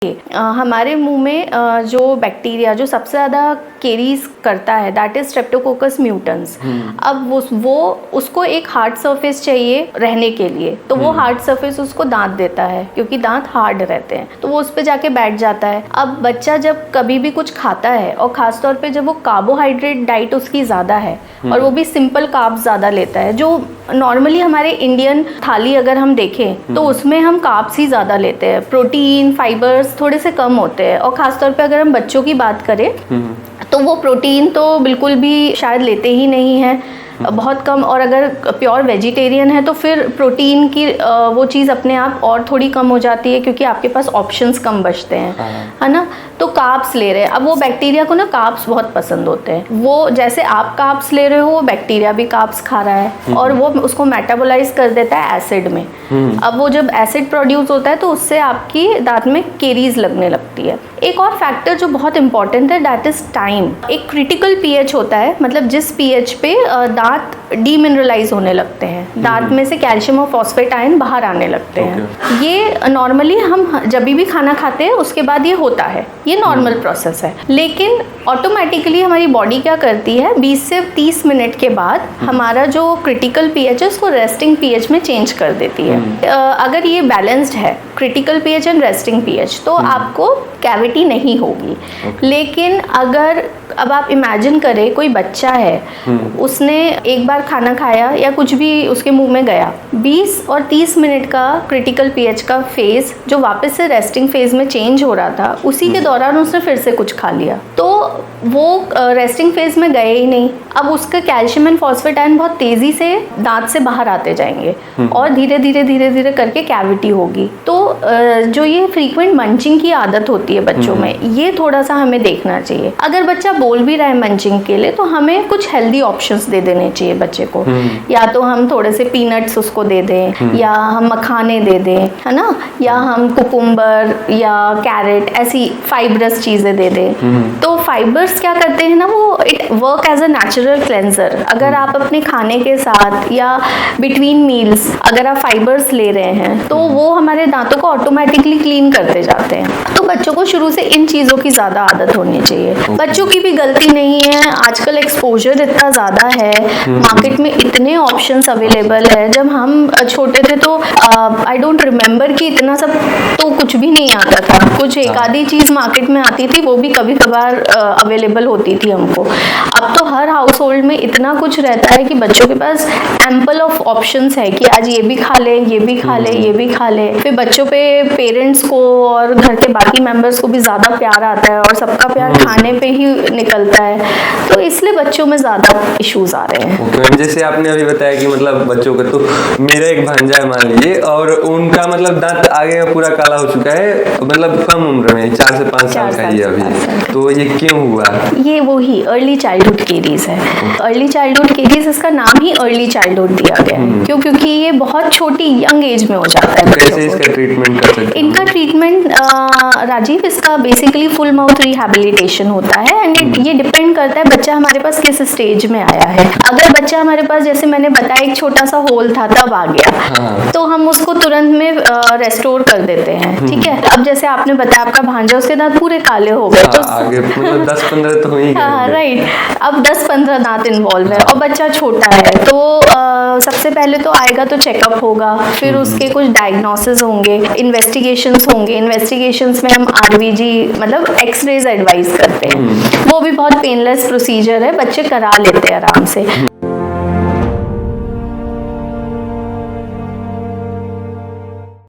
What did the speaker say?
हमारे मुंह में जो बैक्टीरिया जो सबसे ज़्यादा केरीज करता है दैट इज स्ट्रेप्टोकोकस म्यूटेंस। अब वो उसको एक हार्ड सरफेस चाहिए रहने के लिए, तो वो हार्ड सरफेस उसको दांत देता है क्योंकि दांत हार्ड रहते हैं, तो वो उस पर जाके बैठ जाता है। अब बच्चा जब कभी भी कुछ खाता है और ख़ासतौर पे जब वो कार्बोहाइड्रेट डाइट उसकी ज़्यादा है और वो भी सिंपल कार्ब्स ज़्यादा लेता है, जो नॉर्मली हमारे इंडियन थाली अगर हम देखें तो उसमें हम कार्ब्स ही ज़्यादा लेते हैं, प्रोटीन फाइबर्स थोड़े से कम होते हैं। और ख़ासतौर पे अगर हम बच्चों की बात करें तो वो प्रोटीन तो बिल्कुल भी शायद लेते ही नहीं है, बहुत कम। और अगर प्योर वेजिटेरियन है तो फिर प्रोटीन की वो चीज़ अपने आप और थोड़ी कम हो जाती है क्योंकि आपके पास ऑप्शंस कम बचते हैं, है ना। तो कार्ब्स ले रहे हैं, अब वो बैक्टीरिया को ना कार्ब्स बहुत पसंद होते हैं। वो जैसे आप कार्ब्स ले रहे हो वो बैक्टीरिया भी कार्ब्स खा रहा है और वो उसको मेटाबोलाइज कर देता है एसिड में। अब वो जब एसिड प्रोड्यूस होता है तो उससे आपकी दांत में केरीज लगने लगती है। एक और फैक्टर जो बहुत इंपॉर्टेंट है दैट इज टाइम। एक क्रिटिकल पीएच होता है, मतलब जिस पीएच पे दांत डीमिनरलाइज होने लगते हैं, दांत में से कैल्शियम और फॉस्फेट आयन बाहर आने लगते हैं। ये नॉर्मली हम जब भी खाना खाते हैं उसके बाद ये होता है, ये नॉर्मल प्रोसेस है। लेकिन ऑटोमेटिकली हमारी बॉडी क्या करती है, 20 से 30 मिनट के बाद हमारा जो क्रिटिकल पीएच है उसको रेस्टिंग पीएच में चेंज कर देती है। अगर ये बैलेंस्ड है critical pH and resting pH तो आपको कैविटी नहीं होगी। लेकिन अगर अब आप इमेजिन करें कोई बच्चा है, उसने एक बार खाना खाया या कुछ भी उसके मुंह में गया, 20 और 30 मिनट का क्रिटिकल पीएच का फेज जो वापस से रेस्टिंग फेज में चेंज हो रहा था, उसी के दौरान उसने फिर से कुछ खा लिया तो वो रेस्टिंग फेज में गए ही नहीं। अब उसका कैल्शियम एंड फॉस्फेट आयन बहुत तेजी से दांत से बाहर आते जाएंगे और धीरे धीरे करके कैविटी होगी। तो जो ये फ्रीक्वेंट मंचिंग की आदत होती है बच्चों में, ये थोड़ा सा हमें देखना चाहिए। अगर बच्चा बोल भी रहा है मंचिंग के लिए तो हमें कुछ हेल्दी ऑप्शंस दे देने चाहिए बच्चे को। या तो हम थोड़े से पीनट्स उसको दे दें, या हम मखाने दे दें, है ना, या हम कुकुम्बर या कैरेट ऐसी फाइबरस चीजें दे दें। तो फाइबर्स क्या करते हैं ना, वो it work as a natural cleanser. अगर आप अपने खाने के साथ या बिटवीन मील्स अगर आप फाइबर्स ले रहे हैं तो वो हमारे दांतों को ऑटोमेटिकली क्लीन करते जाते हैं। तो बच्चों को शुरू से इन चीज़ों की ज़्यादा आदत होनी चाहिए। बच्चों की भी गलती नहीं है, आजकल एक्सपोजर इतना ज़्यादा है, मार्केट में इतने ऑप्शंस अवेलेबल है। जब हम छोटे थे तो आई डोंट रिमेम्बर कि इतना सब तो कुछ भी नहीं आता था, कुछ एक आधी चीज़ मार्केट में आती थी, वो भी कभी कभार अवेलेबल होती थी हमको। अब तो हर हाउस होल्ड में इतना कुछ रहता है कि बच्चों के पास एम्पल ऑफ ऑप्शंस है कि आज ये भी खा ले, ये भी खा ले, ये भी खा ले। फिर बच्चों पे पेरेंट्स को और घर के बाकी मेंबर्स को भी ज़्यादा प्यार आता है और सबका प्यार खाने पे ही निकलता है, तो इसलिए बच्चों में ज़्यादा इश्यूज आ रहे हैं। ओके, जैसे आपने अभी बताया कि मतलब बच्चों का, तो मेरा एक भांजा है मान लीजिए, और उनका मतलब दांत आगे पूरा काला हो चुका है, मतलब कम उम्र में 4 से 5 साल का ही अभी, तो ये क्यों हुआ? ये वही अर्ली चाइल्डहुड केरीज है। अर्ली चाइल्डहुड केरीज, इसका नाम ही अर्ली चाइल्डहुड दिया गया है क्योंकि ये बहुत छोटी यंग एज में हो जाता है। कैसे इसका ट्रीटमेंट कर सकते हैं? इनका ट्रीटमेंट राजीव, इसका बेसिकली फुल माउथ रिहैबिलिटेशन होता है एंड ये डिपेंड करता है बच्चा हमारे पास किस स्टेज में आया है। अगर बच्चा हमारे पास, जैसे मैंने बताया, एक छोटा सा होल था तब आ गया, तो हम उसको तुरंत में रेस्टोर कर देते हैं, ठीक है। अब जैसे आपने बताया आपका भांजा, उसके दांत पूरे काले हो गए, तो आगे मतलब 10-15 तो ही, हाँ राइट, अब 10-15 दांत इन्वॉल्व है और बच्चा छोटा है, तो सबसे पहले तो आएगा तो चेकअप होगा, फिर उसके कुछ डायग्नोसिस होंगे, इन्वेस्टिगेशंस होंगे। इन्वेस्टिगेशंस में हम आरवीजी मतलब एक्सरेज एडवाइस करते हैं, वो भी बहुत पेनलेस प्रोसीजर है, बच्चे करा लेते हैं आराम से।